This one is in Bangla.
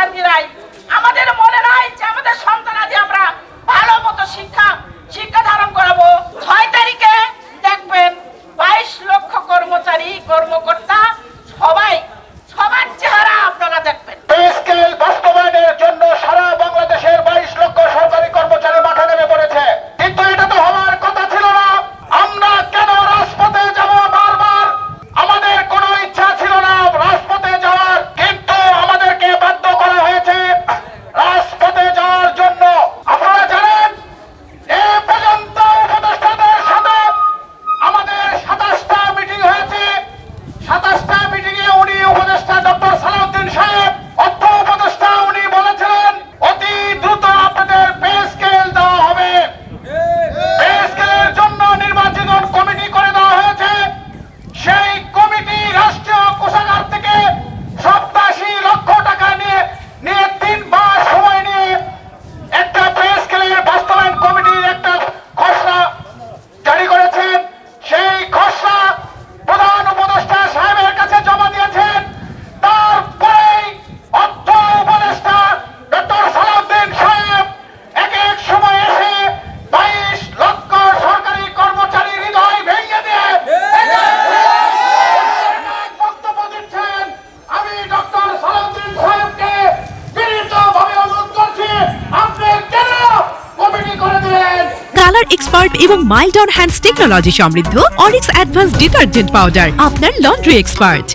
শিক্ষার্থীরাই আমাদের মনে নাই যে আমাদের সন্তানাদি আমরা ভালো মতো শিক্ষা ধারণ করাবো। 6 তারিখে দেখবেন 22 লক্ষ কর্মচারী কর্মকর্তা সবার চেহারা আপনারা দেখবেন। পে স্কেল বাস্তবায়নের জন্য সারা বাংলাদেশের 22 লক্ষ সরকারি কর্মচারী মাঠে নেমে পড়েছে, কিন্তু এটা তো হওয়ার কথা ছিল না। আমরা কেন রাজপথে যাব বারবার? আমাদের কোনো ইচ্ছা ছিল না রাজপথে যাওয়ার, কিন্তু আমাদেরকে বাধ্য করা হয়েছে রাজপথে যাওয়ার জন্য। আপনারা জানেন এ পর্যন্ত উপদেষ্টাদের সাথে আমাদের 27টা মিটিং হয়েছে। 27টা মিটিং এ উনি উপদেষ্টা ডক্টর সালাউদ্দিন সাহেব অর্থ উপদেষ্টা উনি বলেছিলেন অতি দ্রুত আপনাদের পে স্কেল দেওয়া হবে। পে স্কেলের জন্য নির্বাচিত কমিটি করে দেওয়া হয়েছে। সেই কমিটি রাষ্ট্রীয় কোষাগার থেকে 87 লক্ষ টাকা নিয়ে 3 মাস সময় নিয়ে একটা পে স্কেলের বাস্তবায়ন কমিটির একটা খসড়া জারি করেছেন। সেই খসড়া প্রধান উপদেষ্টা সাহেবের কাছে জমা দিয়েছেন। তারপরেই অর্থ উপদেষ্টা ডক্টর সালাউদ্দিন সাহেব এক সময় এসে 22 লক্ষ সরকারি কর্মচারীর হৃদয় ভেঙে দিয়ে বক্তব্য দিচ্ছেন। আমি ডক্টর সালাউদ্দিন সাহেবকে বিনীতভাবে অনুরোধ করছি, আপনি কেন কমিটি করে দিলেন? কালার এক্সপার্ট এবং মাইল্ড অন হ্যান্ডস টেকনোলজি সমৃদ্ধ অরিক্স অ্যাডভান্স ডিটারজেন্ট পাউডার আপনার লন্ড্রি এক্সপার্ট।